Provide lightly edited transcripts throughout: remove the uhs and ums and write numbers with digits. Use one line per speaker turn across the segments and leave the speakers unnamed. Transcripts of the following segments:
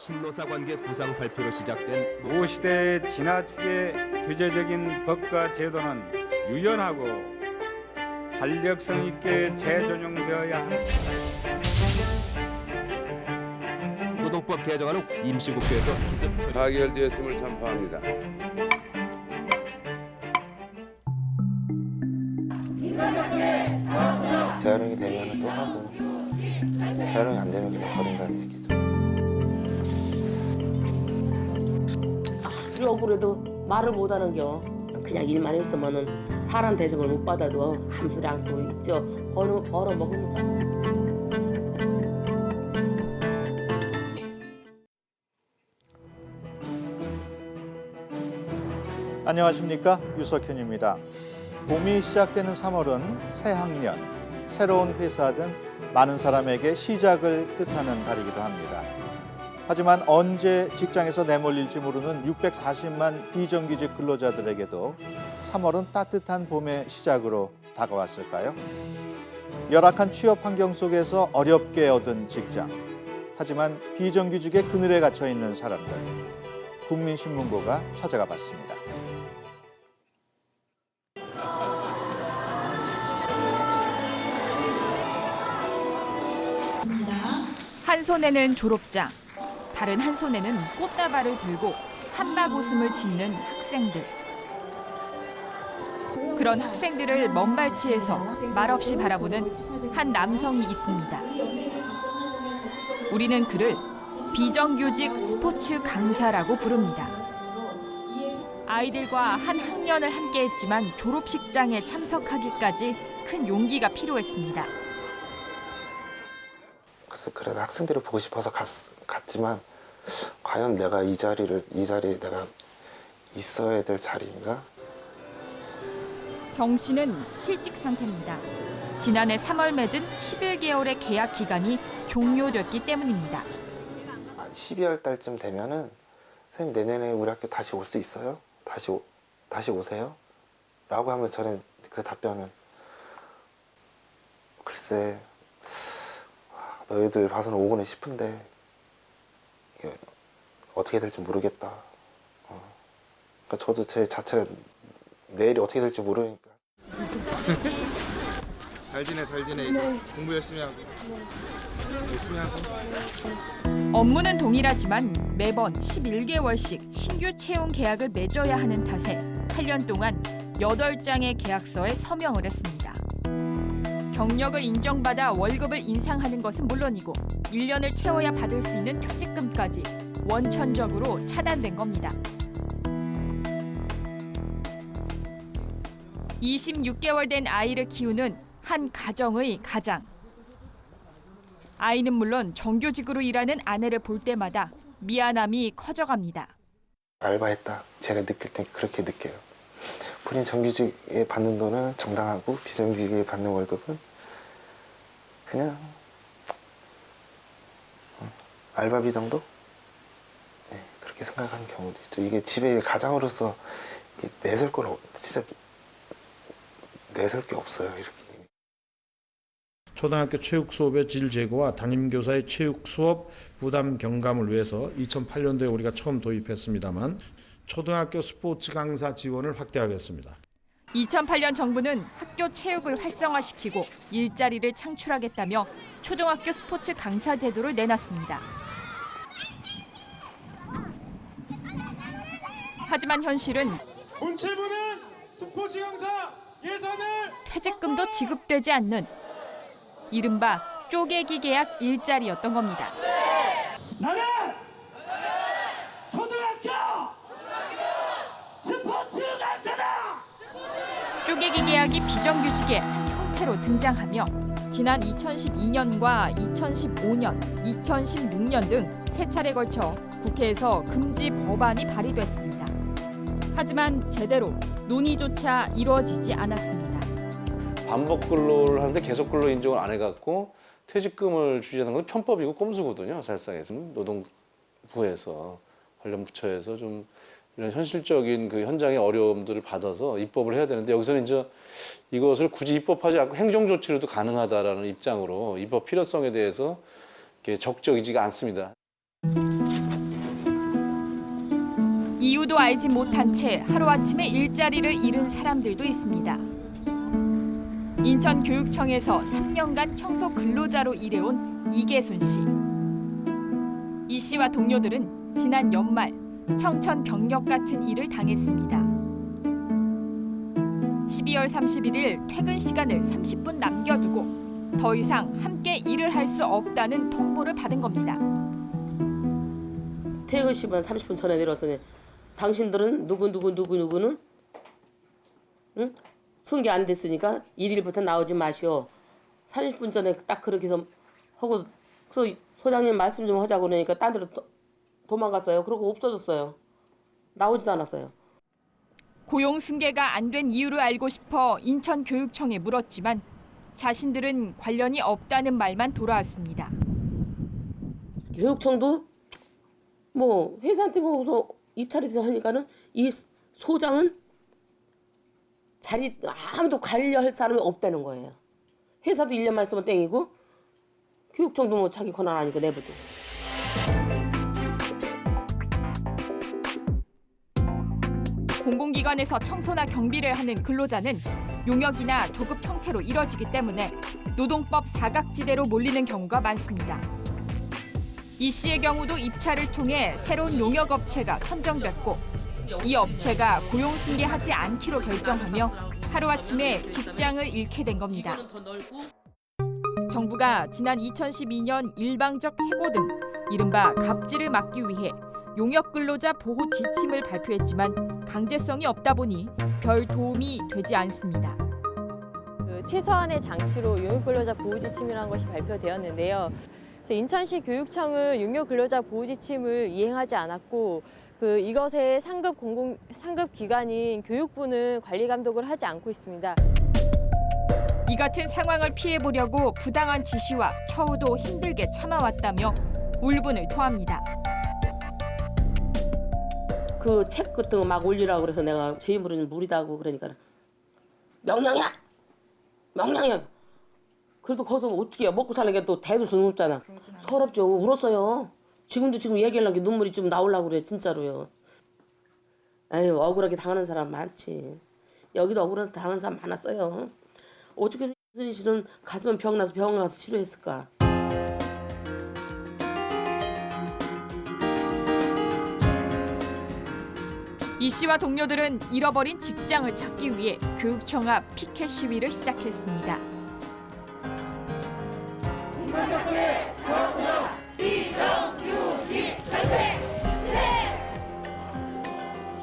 신노사 관계 부상 발표로 시작된
도시대의 지나치게 규제적인 법과 제도는 유연하고 탄력성 있게 재조정되어야 합니다.
노동법 개정안은 임시국회에서 기습
가결되었음을 선포합니다.
재활용이 되면 또 하고 재활용이 안 되면 그냥 버린다는 얘기죠.
아무리 억울해도 말을 못하는겨. 그냥 일만 했으면은 사람 대접을 못 받아도 아무 소리 않고 있죠. 벌어 먹으니까.
안녕하십니까, 유석현입니다. 봄이 시작되는 3월은 새 학년, 새로운 회사 등 많은 사람에게 시작을 뜻하는 달이기도 합니다. 하지만 언제 직장에서 내몰릴지 모르는 640만 비정규직 근로자들에게도 3월은 따뜻한 봄의 시작으로 다가왔을까요? 열악한 취업 환경 속에서 어렵게 얻은 직장, 하지만 비정규직의 그늘에 갇혀 있는 사람들, 국민신문고가 찾아가 봤습니다.
한 손에는 졸업장, 다른 한 손에는 꽃다발을 들고 한박 웃음을 짓는 학생들. 그런 학생들을 먼 발치에서 말없이 바라보는 한 남성이 있습니다. 우리는 그를 비정규직 스포츠 강사라고 부릅니다. 아이들과 한 학년을 함께했지만 졸업식장에 참석하기까지 큰 용기가 필요했습니다.
그래도 학생들을 보고 싶어서 갔지만 과연 내가 이 자리에 내가 있어야 될 자리인가?
정 씨는 실직 상태입니다. 지난해 3월 맺은 11개월의 계약 기간이 종료됐기 때문입니다.
12월 달쯤 되면은 선생님 내년에 우리 학교 다시 올 수 있어요? 다시 오세요? 라고 하면 저는 그 답변은 글쎄 너희들 봐서는 오고는 싶은데 어떻게 될지 모르겠다. 그러니까 저도 제 자체가 내일이 어떻게 될지 모르니까.
잘 지내 이제 공부 열심히 하고 열심히 하고.
업무는 동일하지만 매번 11개월씩 신규 채용 계약을 맺어야 하는 탓에 8년 동안 8장의 계약서에 서명을 했습니다. 경력을 인정받아 월급을 인상하는 것은 물론이고 1년을 채워야 받을 수 있는 퇴직금까지 원천적으로 차단된 겁니다. 26개월 된 아이를 키우는 한 가정의 가장. 아이는 물론 정규직으로 일하는 아내를 볼 때마다 미안함이 커져갑니다.
알바했다. 제가 느낄 땐 그렇게 느껴요. 본인 정규직에 받는 돈은 정당하고 비정규직에 받는 월급은 그냥 알바비 정도? 네, 그렇게 생각하는 경우도 있죠. 이게 집에 가장으로서 내설 건 진짜 내설 게 없어요. 이렇게.
초등학교 체육 수업의 질 제고와 담임교사의 체육 수업 부담 경감을 위해서 2008년도에 우리가 처음 도입했습니다만 초등학교 스포츠 강사 지원을 확대하겠습니다.
2008년 정부는 학교 체육을 활성화시키고 일자리를 창출하겠다며 초등학교 스포츠 강사 제도를 내놨습니다. 하지만 현실은
문체부는 스포츠 강사 예산을
퇴직금도 지급되지 않는 이른바 쪼개기 계약 일자리였던 겁니다.
나는 초등학교 스포츠 강사다!
쪼개기 계약이 비정규직의 한 형태로 등장하며 지난 2012년과 2015년, 2016년 등 세 차례 걸쳐 국회에서 금지 법안이 발의됐습니다. 하지만 제대로 논의조차 이루어지지 않았습니다.
반복 근로를 하는데 계속 근로 인정을 안 해갖고 퇴직금을 주지 않는 건 편법이고 꼼수거든요. 사실상에서 노동부에서 관련 부처에서 좀 이런 현실적인 그 현장의 어려움들을 받아서 입법을 해야 되는데 여기서는 이제 이것을 굳이 입법하지 않고 행정 조치로도 가능하다라는 입장으로 입법 필요성에 대해서 적극적이지가 않습니다.
이유도 알지 못한 채 하루아침에 일자리를 잃은 사람들도 있습니다. 인천교육청에서 3년간 청소 근로자로 일해온 이계순 씨. 이 씨와 동료들은 지난 연말 청천벽력 같은 일을 당했습니다. 12월 31일 퇴근 시간을 30분 남겨두고 더 이상 함께 일을 할 수 없다는 통보를 받은 겁니다.
퇴근 시간 30분 전에 내려왔으니 당신들은 누구는 응? 승계 안 됐으니까 일일부터 나오지 마시오. 30분 전에 딱 그렇게 해서 하고 그 소장님 말씀 좀 하자고 그러니까 딴 데로 도망갔어요. 그러고 없어졌어요. 나오지도 않았어요.
고용 승계가 안 된 이유를 알고 싶어 인천교육청에 물었지만 자신들은 관련이 없다는 말만 돌아왔습니다.
교육청도 뭐 회사한테 뭐서 입찰해서 하니까는 이 소장은 자리 아무도 관리할 사람이 없다는 거예요. 회사도 1년만 있으면 땡이고 교육청도 뭐 자기 권한 아니까 내버려.
공공기관에서 청소나 경비를 하는 근로자는 용역이나 도급 형태로 이뤄지기 때문에 노동법 사각지대로 몰리는 경우가 많습니다. 이 씨의 경우도 입찰을 통해 새로운 용역업체가 선정됐고 이 업체가 고용승계하지 않기로 결정하며 하루아침에 직장을 잃게 된 겁니다. 정부가 지난 2012년 일방적 해고 등 이른바 갑질을 막기 위해 용역근로자 보호 지침을 발표했지만 강제성이 없다 보니 별 도움이 되지 않습니다.
최소한의 장치로 용역근로자 보호 지침이라는 것이 발표되었는데요. 인천시 교육청은 용역근로자 보호 지침을 이행하지 않았고 이것의 상급 기관인 교육부는 관리 감독을 하지 않고 있습니다.
이 같은 상황을 피해보려고 부당한 지시와 처우도 힘들게 참아왔다며 울분을 토합니다.
그 책 같은 거 막 올리라고 그래서 내가 제 힘으로는 무리다고 그러니까 명령이야. 그래도 거기서 어떻게 해요? 먹고 사는 게 또 대도 수는 없잖아. 서럽죠. 울었어요. 지금 얘기하려는 게 눈물이 좀 나오려고 그래 진짜로요. 에휴 억울하게 당하는 사람 많지. 여기도 억울해서 당하는 사람 많았어요. 어떻게 이순신 씨는 가슴은 병나서 병원 가서 치료했을까?
이 씨와 동료들은 잃어버린 직장을 찾기 위해 교육청 앞 피켓 시위를 시작했습니다.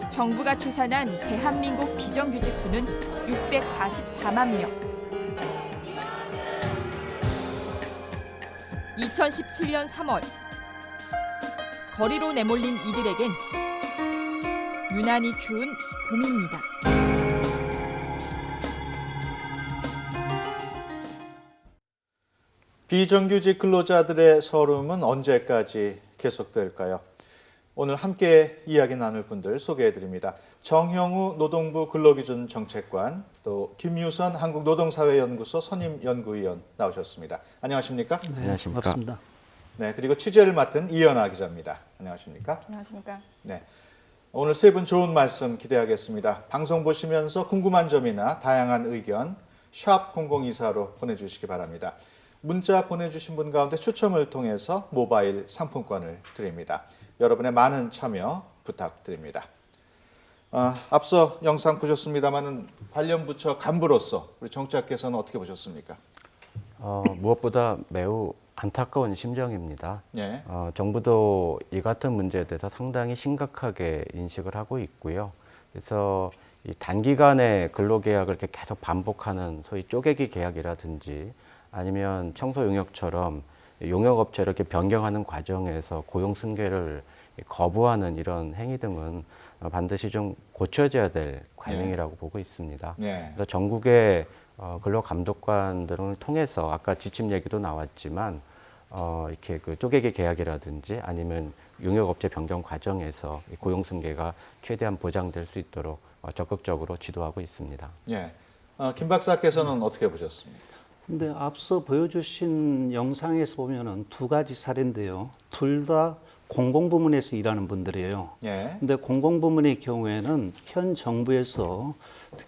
정부가 추산한 대한민국 비정규직 수는 644만 명. 2017년 3월 거리로 내몰린 이들에겐 유난히 추운 봄입니다.
비정규직 근로자들의 서름은 언제까지 계속될까요? 오늘 함께 이야기 나눌 분들 소개해드립니다. 정형우 노동부 근로기준 정책관, 또 김유선 한국노동사회연구소 선임연구위원 나오셨습니다. 안녕하십니까?
네, 안녕하십니까? 반갑습니다.
네, 그리고 취재를 맡은 이연아 기자입니다. 안녕하십니까?
안녕하십니까?
네, 오늘 세 분 좋은 말씀 기대하겠습니다. 방송 보시면서 궁금한 점이나 다양한 의견 샵 0024로 보내주시기 바랍니다. 문자 보내주신 분 가운데 추첨을 통해서 모바일 상품권을 드립니다. 여러분의 많은 참여 부탁드립니다. 앞서 영상 보셨습니다마는 관련 부처 간부로서 우리 정치학께서는 어떻게 보셨습니까?
무엇보다 매우 안타까운 심정입니다.
예.
정부도 이 같은 문제에 대해서 상당히 심각하게 인식을 하고 있고요. 그래서 이 단기간에 근로계약을 이렇게 계속 반복하는 소위 쪼개기 계약이라든지 아니면 청소 용역처럼 용역업체를 이렇게 변경하는 과정에서 고용 승계를 거부하는 이런 행위 등은 반드시 좀 고쳐져야 될 과정이라고 보고 있습니다. 그래서 전국의 근로감독관들을 통해서 아까 지침 얘기도 나왔지만 이렇게 그 쪼개기 계약이라든지 아니면 용역업체 변경 과정에서 고용 승계가 최대한 보장될 수 있도록 적극적으로 지도하고 있습니다.
예. 김 박사께서는 어떻게 보셨습니까?
근데 앞서 보여주신 영상에서 보면은 두 가지 사례인데요. 둘 다
공공부문에서 일하는 분들이에요.
예.
근데 공공부문의 경우에는 현 정부에서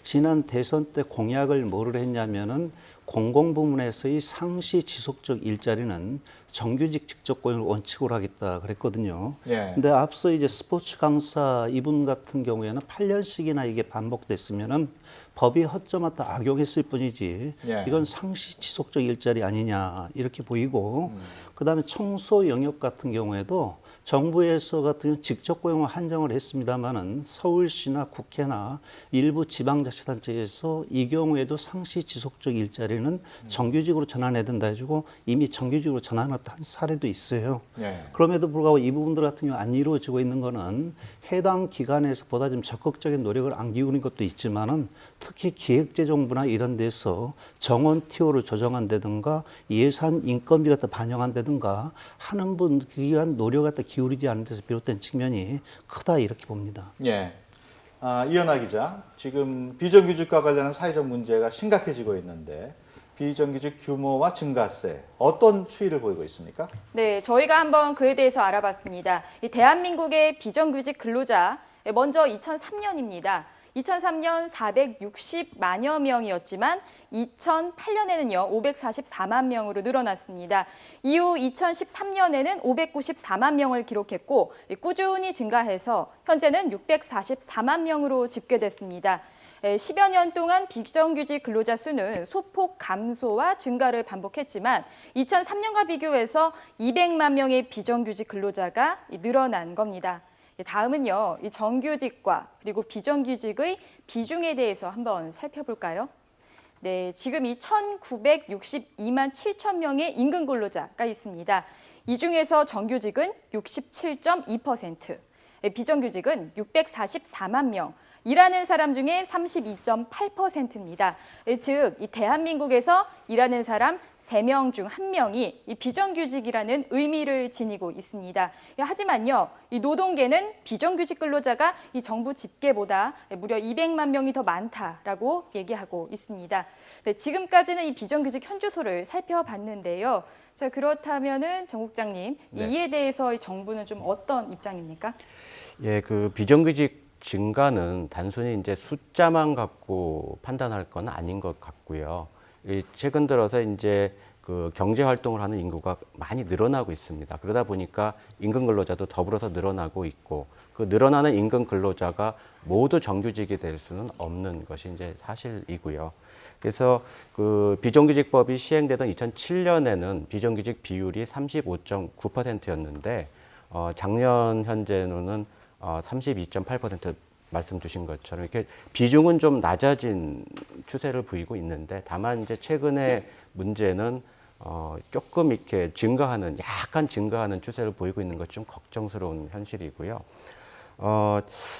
지난 대선 때 공약을 뭐를 했냐면은 공공부문에서의 상시 지속적 일자리는 정규직 직접 고용을 원칙으로 하겠다 그랬거든요.
예.
근데 앞서 이제 스포츠 강사 이분 같은 경우에는 8년씩이나 이게 반복됐으면은 법이 허점마다 악용했을 뿐이지
예.
이건 상시 지속적 일자리 아니냐 이렇게 보이고 그다음에 청소 영역 같은 경우에도 정부에서 같은 경우 직접 고용을 한정을 했습니다마는 서울시나 국회나 일부 지방자치단체에서 이 경우에도 상시 지속적 일자리는 정규직으로 전환해야 된다 해주고 이미 정규직으로 전환한 사례도 있어요.
예.
그럼에도 불구하고 이 부분들 같은 경우 안 이루어지고 있는 거는 해당 기관에서 보다 좀 적극적인 노력을 안 기울인 것도 있지만은 특히 기획재정부나 이런 데서 정원 티오를 조정한다든가 예산 인건비 갖다 반영한다든가 하는 분 기관 노력 갖다 기울이지 않은 데서 비롯된 측면이 크다 이렇게 봅니다.
예. 이현아 기자, 지금 비정규직과 관련한 사회적 문제가 심각해지고 있는데 비정규직 규모와 증가세 어떤 추이를 보이고 있습니까?
네, 저희가 한번 그에 대해서 알아봤습니다. 이 대한민국의 비정규직 근로자, 먼저 2003년입니다. 2003년 460만여 명이었지만 2008년에는요 544만 명으로 늘어났습니다. 이후 2013년에는 594만 명을 기록했고 꾸준히 증가해서 현재는 644만 명으로 집계됐습니다. 10여 년 동안 비정규직 근로자 수는 소폭 감소와 증가를 반복했지만 2003년과 비교해서 200만 명의 비정규직 근로자가 늘어난 겁니다. 다음은요, 이 정규직과 그리고 비정규직의 비중에 대해서 한번 살펴볼까요? 네, 지금 이 1,962만 7천 명의 임금 근로자가 있습니다. 이 중에서 정규직은 67.2%, 비정규직은 644만 명, 일하는 사람 중에 32.8%입니다. 즉, 이 대한민국에서 일하는 사람 3명 중 1명이 이 비정규직이라는 의미를 지니고 있습니다. 하지만요, 이 노동계는 비정규직 근로자가 이 정부 집계보다 무려 200만 명이 더 많다라고 얘기하고 있습니다. 네, 지금까지는 이 비정규직 현주소를 살펴봤는데요. 자, 그렇다면은 정 국장님,
네.
이에 대해서 이 정부는 좀 어떤 입장입니까?
예, 그 비정규직 증가는 단순히 이제 숫자만 갖고 판단할 건 아닌 것 같고요. 최근 들어서 이제 그 경제 활동을 하는 인구가 많이 늘어나고 있습니다. 그러다 보니까 임금 근로자도 더불어서 늘어나고 있고 그 늘어나는 임금 근로자가 모두 정규직이 될 수는 없는 것이 이제 사실이고요. 그래서 그 비정규직법이 시행되던 2007년에는 비정규직 비율이 35.9%였는데 작년 현재로는 32.8% 말씀 주신 것처럼 이렇게 비중은 좀 낮아진 추세를 보이고 있는데 다만 이제 최근에 문제는 조금 이렇게 약간 증가하는 추세를 보이고 있는 것이 좀 걱정스러운 현실이고요.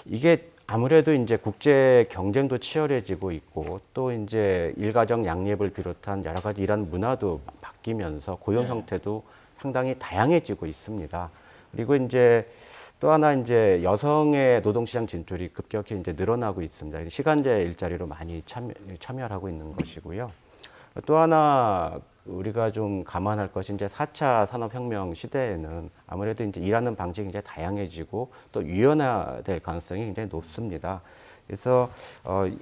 이게 아무래도 이제 국제 경쟁도 치열해지고 있고 또 이제 일가정 양립을 비롯한 여러 가지 일하는 문화도 바뀌면서 고용 형태도 상당히 다양해지고 있습니다. 그리고 이제 또 하나 이제 여성의 노동시장 진출이 급격히 이제 늘어나고 있습니다. 시간제 일자리로 많이 참여하고 있는 것이고요. 또 하나 우리가 좀 감안할 것이 이제 4차 산업혁명 시대에는 아무래도 이제 일하는 방식이 이제 다양해지고 또 유연화될 가능성이 굉장히 높습니다. 그래서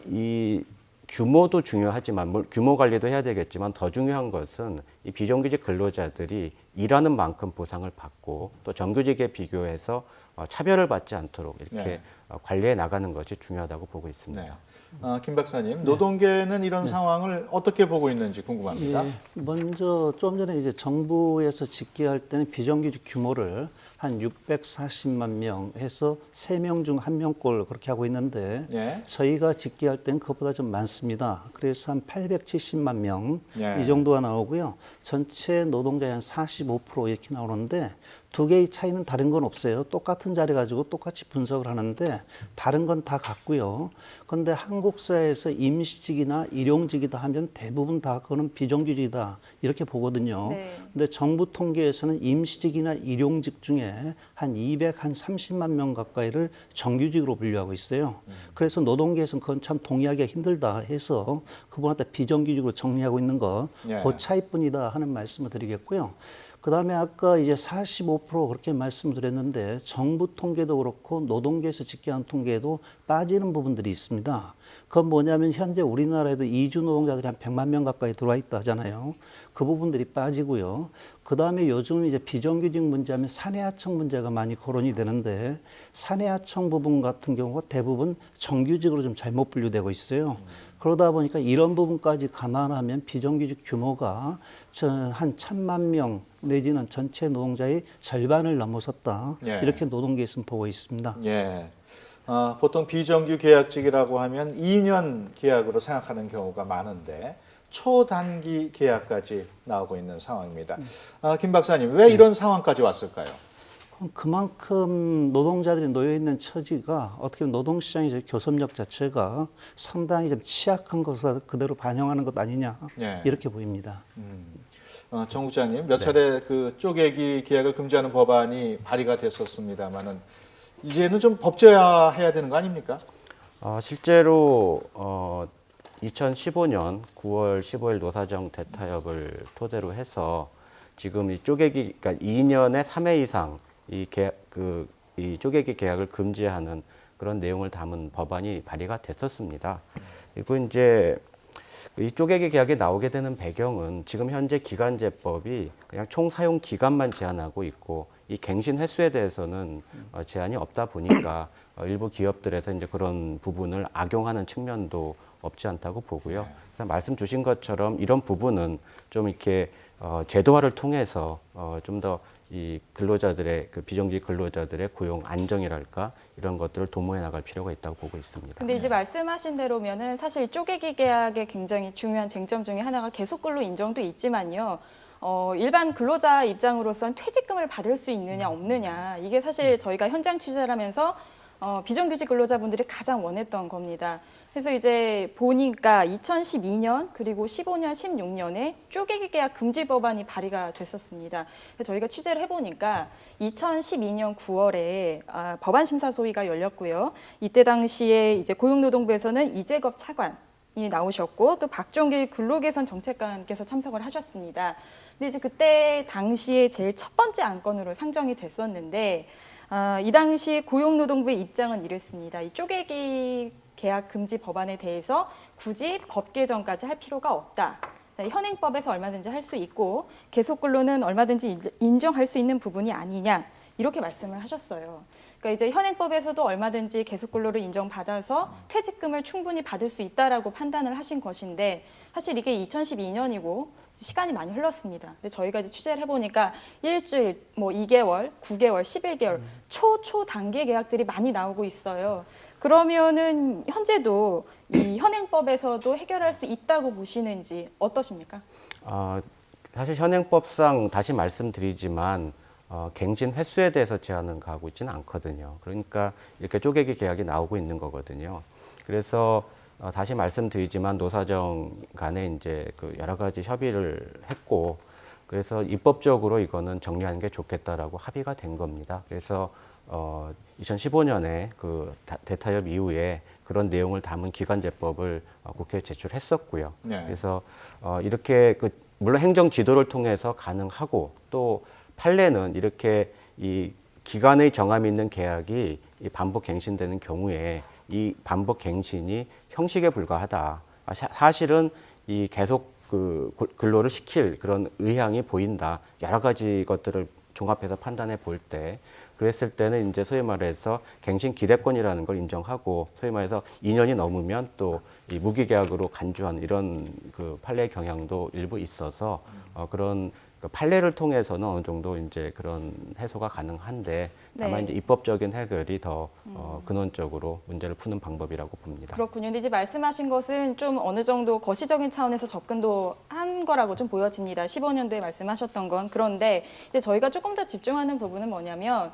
이 규모도 중요하지만 규모 관리도 해야 되겠지만 더 중요한 것은 이 비정규직 근로자들이 일하는 만큼 보상을 받고 또 정규직에 비교해서 차별을 받지 않도록 이렇게 관리해 나가는 것이 중요하다고 보고 있습니다.
네. 김 박사님, 노동계는 이런 상황을 어떻게 보고 있는지 궁금합니다.
예, 먼저 좀 전에 이제 정부에서 집계할 때는 비정규직 규모를 한 640만 명 해서 3명 중 1명꼴 그렇게 하고 있는데 저희가 집계할 때는 그것보다 좀 많습니다. 그래서 한 870만 명 이 정도가 나오고요. 전체 노동자의 한 45% 이렇게 나오는데 두 개의 차이는 다른 건 없어요. 똑같은 자리 가지고 똑같이 분석을 하는데 다른 건 다 같고요. 그런데 한국 사회에서 임시직이나 일용직이다 하면 대부분 다 그거는 비정규직이다 이렇게 보거든요. 근데 정부 통계에서는 임시직이나 일용직 중에 한 230만 명 가까이를 정규직으로 분류하고 있어요. 그래서 노동계에서는 그건 참 동의하기가 힘들다 해서 그분한테 비정규직으로 정리하고 있는 거 그 차이뿐이다 하는 말씀을 드리겠고요. 그다음에 아까 이제 45% 그렇게 말씀드렸는데 정부 통계도 그렇고 노동계에서 집계한 통계에도 빠지는 부분들이 있습니다. 그건 뭐냐면 현재 우리나라에도 이주 노동자들이 한 100만 명 가까이 들어와 있다 하잖아요. 그 부분들이 빠지고요. 그다음에 요즘 이제 비정규직 문제하면 사내하청 문제가 많이 거론이 되는데 사내하청 부분 같은 경우가 대부분 정규직으로 좀 잘못 분류되고 있어요. 그러다 보니까 이런 부분까지 감안하면 비정규직 규모가 한 1,000만 명 내지는 전체 노동자의 절반을 넘어섰다.
예.
이렇게 노동계에서는 보고 있습니다.
예. 보통 비정규 계약직이라고 하면 2년 계약으로 생각하는 경우가 많은데 초단기 계약까지 나오고 있는 상황입니다. 김 박사님, 왜 이런 상황까지 왔을까요?
그만큼 노동자들이 놓여 있는 처지가 어떻게 보면 노동시장의 교섭력 자체가 상당히 좀 취약한 것을 그대로 반영하는 것 아니냐
네.
이렇게 보입니다.
정 국장님, 몇 차례 그 쪼개기 계약을 금지하는 법안이 발의가 됐었습니다만은 이제는 좀 법제화해야 되는 거 아닙니까?
실제로 2015년 9월 15일 노사정 대타협을 토대로 해서 지금 이 쪼개기, 그러니까 2년에 3회 이상 이 쪼개기 계약을 금지하는 그런 내용을 담은 법안이 발의가 됐었습니다. 그리고 이제 이 쪼개기 계약이 나오게 되는 배경은 지금 현재 기간제법이 그냥 총 사용 기간만 제한하고 있고 이 갱신 횟수에 대해서는 제한이 없다 보니까 일부 기업들에서 이제 그런 부분을 악용하는 측면도 없지 않다고 보고요. 그래서 말씀 주신 것처럼 이런 부분은 좀 이렇게 제도화를 통해서 좀 더 이 근로자들의 그 비정규직 근로자들의 고용 안정이랄까 이런 것들을 도모해 나갈 필요가 있다고 보고 있습니다.
근데 이제 말씀하신 대로면은 사실 쪼개기 계약의 굉장히 중요한 쟁점 중에 하나가 계속근로 인정도 있지만요. 일반 근로자 입장으로선 퇴직금을 받을 수 있느냐 없느냐 이게 사실 저희가 현장 취재를 하면서 비정규직 근로자분들이 가장 원했던 겁니다. 그래서 이제 보니까 2012년 그리고 15년, 16년에 쪼개기 계약 금지 법안이 발의가 됐었습니다. 그래서 저희가 취재를 해보니까 2012년 9월에 법안 심사 소위가 열렸고요. 이때 당시에 이제 고용노동부에서는 이재겁 차관이 나오셨고 또 박종길 근로개선 정책관께서 참석을 하셨습니다. 근데 이제 그때 당시에 제일 첫 번째 안건으로 상정이 됐었는데 이 당시 고용노동부의 입장은 이랬습니다. 이 쪼개기 계약 금지 법안에 대해서 굳이 법 개정까지 할 필요가 없다. 현행법에서 얼마든지 할 수 있고 계속근로는 얼마든지 인정할 수 있는 부분이 아니냐 이렇게 말씀을 하셨어요. 그러니까 이제 현행법에서도 얼마든지 계속근로를 인정받아서 퇴직금을 충분히 받을 수 있다라고 판단을 하신 것인데 사실 이게 2012년이고 시간이 많이 흘렀습니다. 근데 저희가 이제 취재를 해보니까 일주일, 뭐 2개월, 9개월, 11개월 초 단계 계약들이 많이 나오고 있어요. 그러면은 현재도 이 현행법에서도 해결할 수 있다고 보시는지 어떠십니까?
사실 현행법상 다시 말씀드리지만 갱신 횟수에 대해서 제한은 가고 있지는 않거든요. 그러니까 이렇게 쪼개기 계약이 나오고 있는 거거든요. 그래서 다시 말씀드리지만 노사정 간에 이제 그 여러 가지 협의를 했고 그래서 입법적으로 이거는 정리하는 게 좋겠다라고 합의가 된 겁니다. 그래서 2015년에 그 대타협 이후에 그런 내용을 담은 기간제법을 국회에 제출했었고요.
네.
그래서 이렇게 물론 행정 지도를 통해서 가능하고 또 판례는 이렇게 이 기간의 정함이 있는 계약이 이 반복 갱신되는 경우에 이 반복 갱신이 형식에 불과하다. 사실은 이 계속 근로를 시킬 그런 의향이 보인다. 여러 가지 것들을 종합해서 판단해 볼 때 그랬을 때는 이제 소위 말해서 갱신 기대권이라는 걸 인정하고 소위 말해서 2년이 넘으면 또 이 무기계약으로 간주하는 이런 그 판례 경향도 일부 있어서 그런 판례를 통해서는 어느 정도 이제 그런 해소가 가능한데 다만 이제 입법적인 해결이 더 근원적으로 문제를 푸는 방법이라고 봅니다.
그렇군요. 근데 이제 말씀하신 것은 좀 어느 정도 거시적인 차원에서 접근도 한 거라고 좀 보여집니다. 15년도에 말씀하셨던 건. 그런데 이제 저희가 조금 더 집중하는 부분은 뭐냐면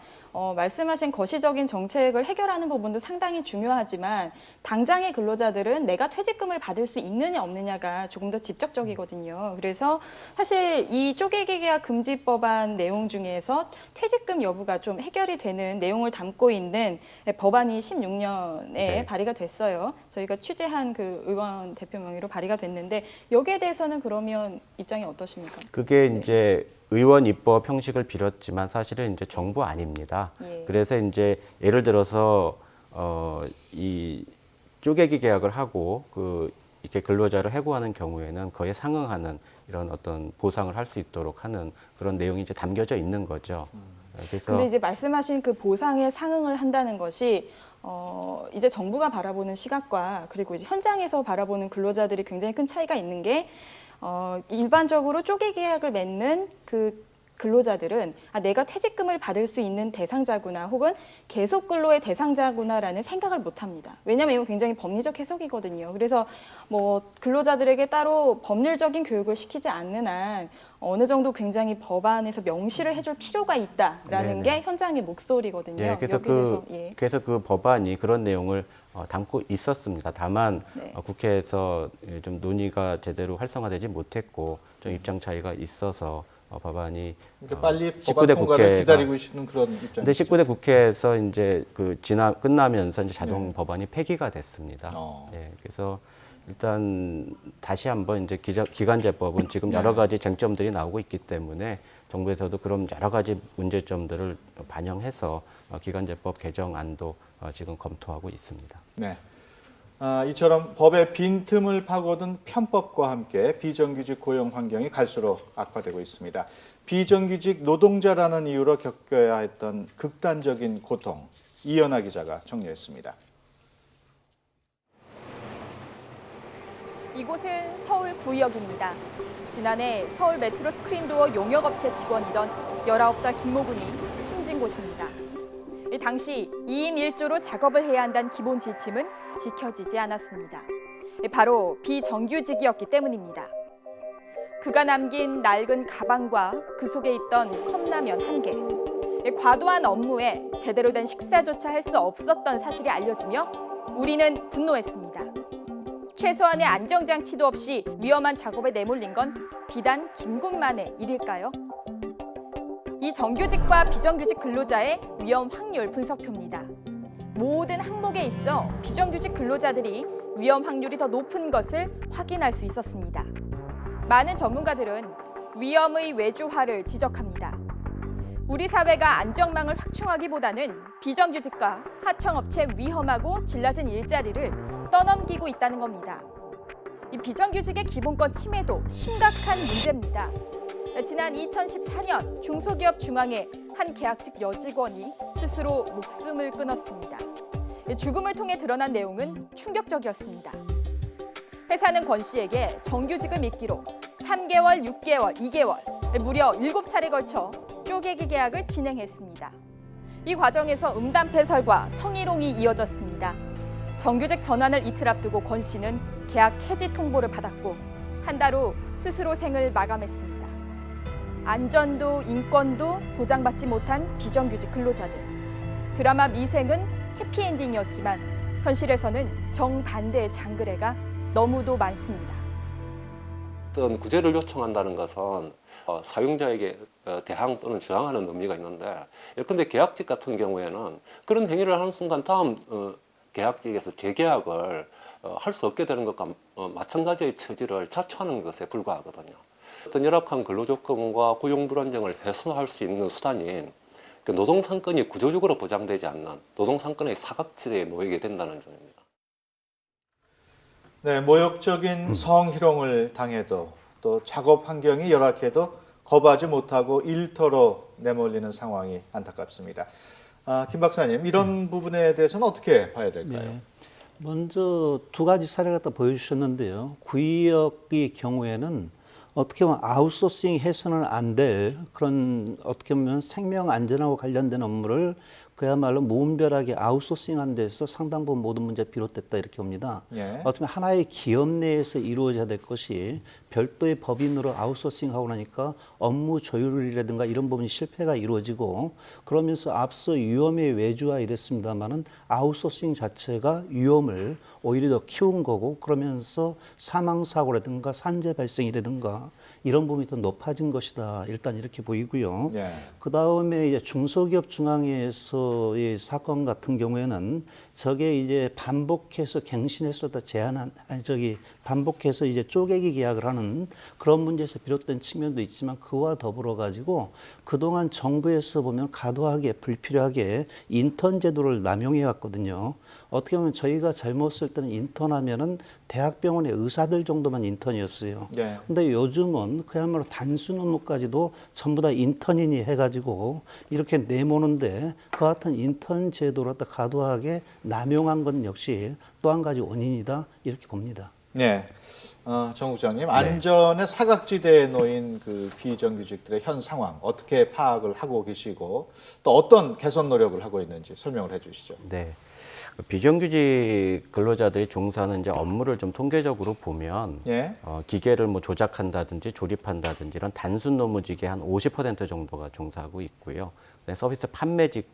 말씀하신 거시적인 정책을 해결하는 부분도 상당히 중요하지만 당장의 근로자들은 내가 퇴직금을 받을 수 있느냐 없느냐가 조금 더 직접적이거든요. 그래서 사실 이 쪼개기 계약 금지 법안 내용 중에서 퇴직금 여부가 좀 해결이 체결이 되는 내용을 담고 있는 법안이 16년에
네.
발의가 됐어요. 저희가 취재한 그 의원 대표 명의로 발의가 됐는데 여기에 대해서는 그러면 입장이 어떠십니까?
그게 이제 의원 입법 형식을 빌었지만 사실은 이제 정부 아닙니다.
예.
그래서 이제 예를 들어서 이 쪼개기 계약을 하고 이렇게 근로자를 해고하는 경우에는 그에 상응하는 이런 어떤 보상을 할 수 있도록 하는 그런 내용이 이제 담겨져 있는 거죠. 그래서
근데 이제 말씀하신 그 보상에 상응을 한다는 것이 이제 정부가 바라보는 시각과 그리고 이제 현장에서 바라보는 근로자들이 굉장히 큰 차이가 있는 게 일반적으로 쪼개 계약을 맺는 그 근로자들은 내가 퇴직금을 받을 수 있는 대상자구나 혹은 계속 근로의 대상자구나라는 생각을 못합니다. 왜냐하면 이건 굉장히 법리적 해석이거든요. 그래서 뭐 근로자들에게 따로 법률적인 교육을 시키지 않는 한 어느 정도 굉장히 법안에서 명시를 해줄 필요가 있다라는
네네.
게 현장의 목소리거든요.
예, 그래서 그래서 그 법안이 그런 내용을 담고 있었습니다. 다만
네.
국회에서 좀 논의가 제대로 활성화되지 못했고 좀 입장 차이가 있어서 법안이
그러니까 빨리
19대
법안 통과를
국회가
기다리고 있는 그런 입장이죠.
근데 19대 국회에서 이제 끝나면서 이제 자동 법안이 폐기가 됐습니다. 예, 그래서 일단 다시 한번 이제 기간제법은 지금 여러 가지 쟁점들이 나오고 있기 때문에 정부에서도 그런 여러 가지 문제점들을 반영해서 기간제법 개정안도 지금 검토하고 있습니다.
네. 이처럼 법의 빈틈을 파고든 편법과 함께 비정규직 고용 환경이 갈수록 악화되고 있습니다. 비정규직 노동자라는 이유로 겪어야 했던 극단적인 고통, 이연아 기자가 정리했습니다.
이곳은 서울 구의역입니다. 지난해 서울 메트로 스크린도어 용역업체 직원이던 19살 김모군이 숨진 곳입니다. 당시 2인 1조로 작업을 해야 한다는 기본 지침은 지켜지지 않았습니다. 바로 비정규직이었기 때문입니다. 그가 남긴 낡은 가방과 그 속에 있던 컵라면 1개, 과도한 업무에 제대로 된 식사조차 할 수 없었던 사실이 알려지며 우리는 분노했습니다. 최소한의 안정장치도 없이 위험한 작업에 내몰린 건 비단 김군만의 일일까요? 이 정규직과 비정규직 근로자의 위험 확률 분석표입니다. 모든 항목에 있어 비정규직 근로자들이 위험 확률이 더 높은 것을 확인할 수 있었습니다. 많은 전문가들은 위험의 외주화를 지적합니다. 우리 사회가 안정망을 확충하기보다는 비정규직과 하청업체 위험하고 질 낮은 일자리를 떠넘기고 있다는 겁니다. 이 비정규직의 기본권 침해도 심각한 문제입니다. 지난 2014년 중소기업 중앙회 한 계약직 여직원이 스스로 목숨을 끊었습니다. 죽음을 통해 드러난 내용은 충격적이었습니다. 회사는 권 씨에게 정규직을 미끼로 3개월, 6개월, 2개월, 무려 7차례 걸쳐 쪼개기 계약을 진행했습니다. 이 과정에서 음담패설과 성희롱이 이어졌습니다. 정규직 전환을 이틀 앞두고 권 씨는 계약 해지 통보를 받았고 한 달 후 스스로 생을 마감했습니다. 안전도 인권도 보장받지 못한 비정규직 근로자들. 드라마 미생은 해피엔딩이었지만 현실에서는 정반대의 장그래가 너무도 많습니다.
어떤 구제를 요청한다는 것은 사용자에게 대항 또는 저항하는 의미가 있는데 예컨대 계약직 같은 경우에는 그런 행위를 하는 순간 다음 계약직에서 재계약을 할 수 없게 되는 것과 마찬가지의 처지를 자초하는 것에 불과하거든요. 어떤 열악한 근로조건과 고용 불안정을 해소할 수 있는 수단인 노동상권이 구조적으로 보장되지 않는 노동상권의 사각지대에 놓이게 된다는 점입니다.
네, 모욕적인 성희롱을 당해도 또 작업 환경이 열악해도 거부하지 못하고 일터로 내몰리는 상황이 안타깝습니다. 김 박사님, 이런 부분에 대해서는 어떻게 봐야 될까요?
네. 먼저 두 가지 사례 갖다 보여주셨는데요. 구의역의 경우에는 어떻게 보면 아웃소싱 해서는 안 될 그런 어떻게 보면 생명 안전하고 관련된 업무를 그야말로 무분별하게 아웃소싱한 데서 상당 부분 모든 문제가 비롯됐다 이렇게 봅니다.
예.
어떻게 보면 하나의 기업 내에서 이루어져야 될 것이 별도의 법인으로 아웃소싱하고 나니까 업무 조율이라든가 이런 부분이 실패가 이루어지고 그러면서 앞서 위험의 외주화 이랬습니다마는 아웃소싱 자체가 위험을 오히려 더 키운 거고 그러면서 사망사고라든가 산재 발생이라든가 이런 부분이 더 높아진 것이다. 일단 이렇게 보이고요.
예.
그 다음에 이제 중소기업 중앙회에서의 사건 같은 경우에는 저게 이제 반복해서 갱신해서다 제한한, 반복해서 이제 쪼개기 계약을 하는 그런 문제에서 비롯된 측면도 있지만 그와 더불어 가지고 그동안 정부에서 보면 과도하게 불필요하게 인턴 제도를 남용해 왔거든요. 어떻게 보면 저희가 젊었을 때는 인턴하면은 대학병원의 의사들 정도만 인턴이었어요.
네.
근데 요즘은 그야말로 단순 업무까지도 전부 다 인턴이니 해가지고 이렇게 내모는데 그 같은 인턴 제도를 과도하게 남용한 건 역시 또 한 가지 원인이다 이렇게 봅니다.
네. 정 국장님, 안전의 사각지대에 놓인 그 비정규직들의 현 상황 어떻게 파악을 하고 계시고 또 어떤 개선 노력을 하고 있는지 설명을 해주시죠.
네. 비정규직 근로자들이 종사하는 이제 업무를 좀 통계적으로 보면 기계를 뭐 조작한다든지 조립한다든지 이런 단순 노무직의 한 50% 정도가 종사하고 있고요. 서비스 판매직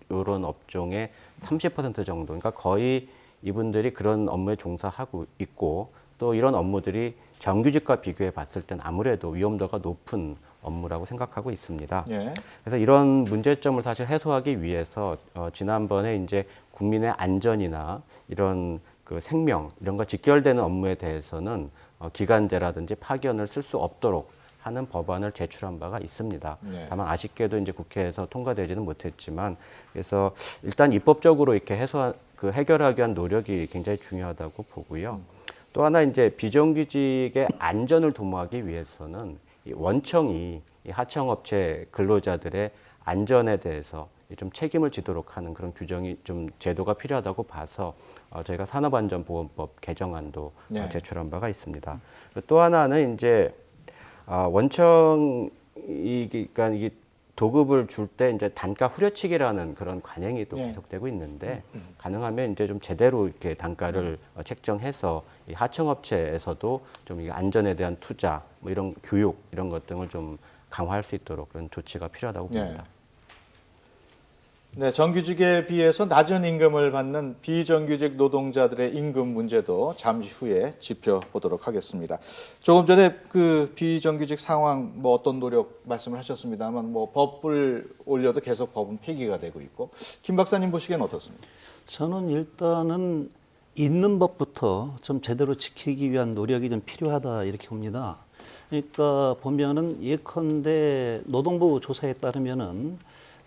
요런 업종의 30% 정도, 그러니까 거의 이분들이 그런 업무에 종사하고 있고 또 이런 업무들이 정규직과 비교해 봤을 땐 아무래도 위험도가 높은 업무라고 생각하고 있습니다. 그래서 이런 문제점을 사실 해소하기 위해서 지난번에 이제 국민의 안전이나 이런 그 생명 이런 거 직결되는 업무에 대해서는 기간제라든지 파견을 쓸 수 없도록 하는 법안을 제출한 바가 있습니다. 다만 아쉽게도 이제 국회에서 통과되지는 못했지만 그래서 일단 입법적으로 이렇게 해결하기 위한 노력이 굉장히 중요하다고 보고요. 또 하나 이제 비정규직의 안전을 도모하기 위해서는 이 원청이 이 하청업체 근로자들의 안전에 대해서 좀 책임을 지도록 하는 그런 규정이 좀 제도가 필요하다고 봐서 저희가 산업안전보건법 개정안도 제출한 바가 있습니다. 또 하나는 이제 원청이 그러니까 이게 도급을 줄 때 이제 단가 후려치기라는 그런 관행이 또 계속되고 있는데 가능하면 이제 좀 제대로 이렇게 단가를 책정해서 이 하청업체에서도 좀 이 안전에 대한 투자, 뭐 이런 교육 이런 것 등을 좀 강화할 수 있도록 그런 조치가 필요하다고 봅니다.
네, 정규직에 비해서 낮은 임금을 받는 비정규직 노동자들의 임금 문제도 잠시 후에 짚어보도록 하겠습니다. 조금 전에 그 비정규직 상황 뭐 어떤 노력 말씀을 하셨습니다만 뭐 법을 올려도 계속 법은 폐기가 되고 있고 김 박사님 보시기엔 어떻습니까?
저는 일단은 있는 법부터 좀 제대로 지키기 위한 노력이 좀 필요하다 이렇게 봅니다. 그러니까 보면은 예컨대 노동부 조사에 따르면은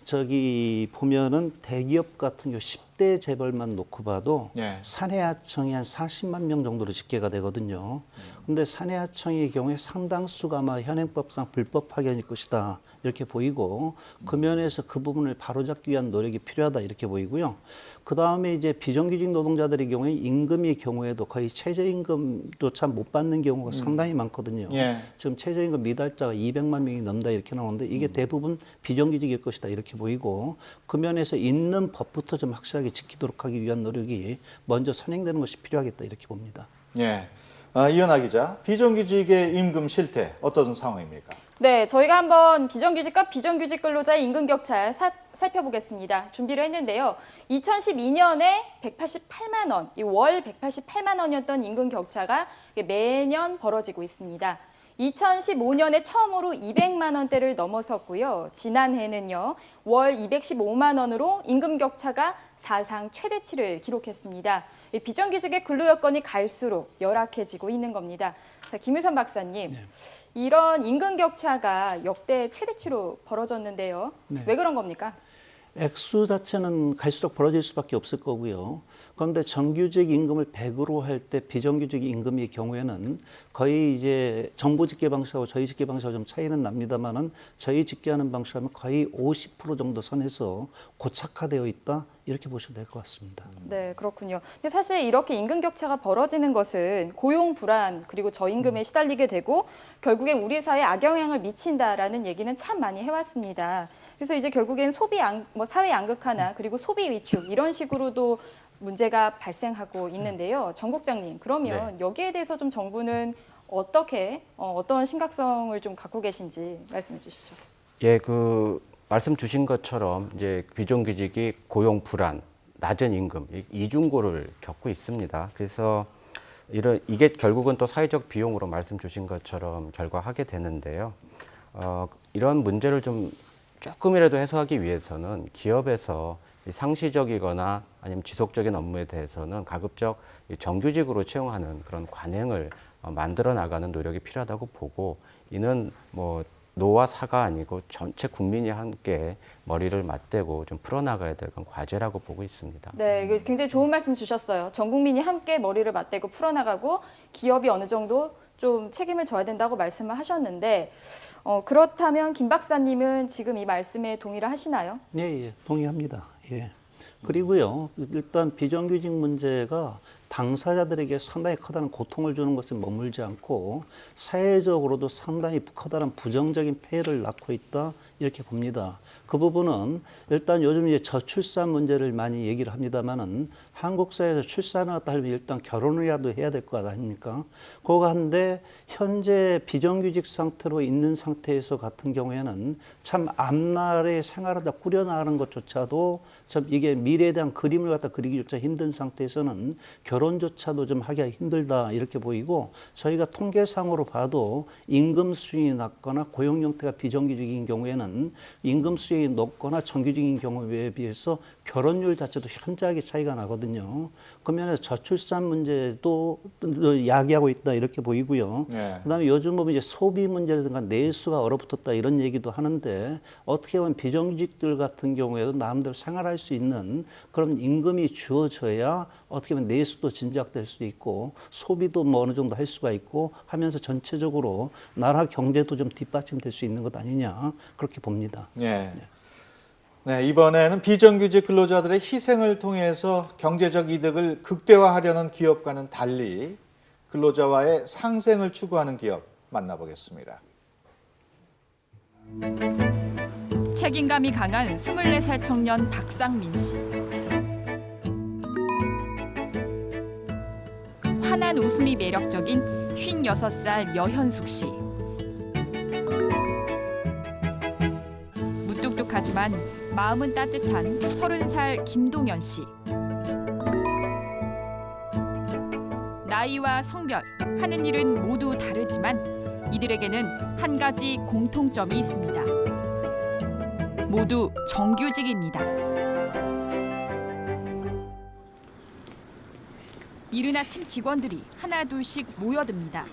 저기 보면은 대기업 같은 경우 10대 재벌만 놓고 봐도 사내하청이 한 40만 명 정도로 집계가 되거든요. 근데 사내하청의 경우에 상당수가 아마 현행법상 불법 파견일 것이다 이렇게 보이고 그 면에서 그 부분을 바로잡기 위한 노력이 필요하다 이렇게 보이고요. 그 다음에 이제 비정규직 노동자들의 경우에 임금의 경우에도 거의 최저임금조차 못 받는 경우가 상당히 많거든요. 지금 최저임금 미달자가 200만 명이 넘다 이렇게 나오는데 이게 대부분 비정규직일 것이다 이렇게 보이고 그 면에서 있는 법부터 좀 확실하게 지키도록 하기 위한 노력이 먼저 선행되는 것이 필요하겠다 이렇게 봅니다.
이현아 기자, 비정규직의 임금 실태 어떤 상황입니까?
네, 저희가 한번 비정규직과 비정규직 근로자의 임금 격차를 살펴보겠습니다. 준비를 했는데요. 2012년에 188만 원, 월 188만 원이었던 임금 격차가 매년 벌어지고 있습니다. 2015년에 처음으로 200만 원대를 넘어섰고요. 지난해는요, 월 215만 원으로 임금 격차가 사상 최대치를 기록했습니다. 비정규직의 근로 여건이 갈수록 열악해지고 있는 겁니다. 자, 김유선 박사님, 이런 임금 격차가 역대 최대치로 벌어졌는데요. 왜 그런 겁니까?
액수 자체는 갈수록 벌어질 수밖에 없을 거고요. 그런데 정규직 임금을 100으로 할 때 비정규직 임금의 경우에는 거의 이제 정부 집계 방식하고 저희 집계 방식하고 좀 차이는 납니다만은 저희 집계하는 방식하면 거의 50% 정도 선에서 고착화되어 있다 이렇게 보시면 될 것 같습니다.
네, 그렇군요. 근데 사실 이렇게 임금 격차가 벌어지는 것은 고용 불안 그리고 저임금에 시달리게 되고 결국엔 우리 사회에 악영향을 미친다라는 얘기는 참 많이 해왔습니다. 그래서 이제 결국엔 사회 양극화나 그리고 소비 위축 이런 식으로도 문제가 발생하고 있는데요. 정 국장님, 그러면 여기에 대해서 좀 정부는 어떤 심각성을 좀 갖고 계신지 말씀해 주시죠.
예, 말씀 주신 것처럼 이제 비정규직이 고용 불안, 낮은 임금, 이중고를 겪고 있습니다. 그래서 이게 결국은 또 사회적 비용으로 말씀 주신 것처럼 결과하게 되는데요. 이런 문제를 좀 조금이라도 해소하기 위해서는 기업에서 상시적이거나 아니면 지속적인 업무에 대해서는 가급적 정규직으로 채용하는 그런 관행을 만들어 나가는 노력이 필요하다고 보고, 이는 뭐 노와 사가 아니고 전체 국민이 함께 머리를 맞대고 좀 풀어나가야 될 건 과제라고 보고 있습니다.
네, 굉장히 좋은 말씀 주셨어요. 전 국민이 함께 머리를 맞대고 풀어나가고 기업이 어느 정도 좀 책임을 져야 된다고 말씀을 하셨는데, 그렇다면 김 박사님은 지금 이 말씀에 동의를 하시나요?
네, 동의합니다. 예. 그리고요, 일단 비정규직 문제가 당사자들에게 상당히 커다란 고통을 주는 것에 머물지 않고 사회적으로도 상당히 커다란 부정적인 폐해를 낳고 있다, 이렇게 봅니다. 그 부분은 일단 요즘 이제 저출산 문제를 많이 얘기를 합니다만은 한국 사회에서 출산을 하다 하면 일단 결혼이라도 해야 될 것 아닙니까? 그거 한데 현재 비정규직 상태로 있는 상태에서 같은 경우에는 참 앞날의 생활을 다 꾸려나가는 것조차도 참 이게 미래에 대한 그림을 갖다 그리기조차 힘든 상태에서는 결혼조차도 좀 하기가 힘들다, 이렇게 보이고, 저희가 통계상으로 봐도 임금 수준이 낮거나 고용 형태가 비정규직인 경우에는 임금 수준이 높거나 정규직인 경우에 비해서 결혼율 자체도 현저하게 차이가 나거든요. 그러면 저출산 문제도 야기하고 있다, 이렇게 보이고요. 네. 그다음에 요즘 보면 이제 소비 문제라든가 내수가 얼어붙었다, 이런 얘기도 하는데, 어떻게 보면 비정규직들 같은 경우에도 나름대로 생활할 수 있는 그런 임금이 주어져야 어떻게 보면 내수도 진작될 수도 있고 소비도 뭐 어느 정도 할 수가 있고 하면서 전체적으로 나라 경제도 좀 뒷받침될 수 있는 것 아니냐, 그렇게 봅니다.
네. 네, 이번에는 비정규직 근로자들의 희생을 통해서 경제적 이득을 극대화하려는 기업과는 달리 근로자와의 상생을 추구하는 기업 만나보겠습니다.
책임감이 강한 24살 청년 박상민 씨. 환한 웃음이 매력적인 56살 여현숙 씨. 무뚝뚝하지만 마음은 따뜻한 30살 김동현 씨. 나이와 성별, 하는 일은 모두 다르지만 이들에게는 한 가지 공통점이 있습니다. 모두 정규직입니다. 이른 아침 직원들이 하나둘씩 모여듭니다.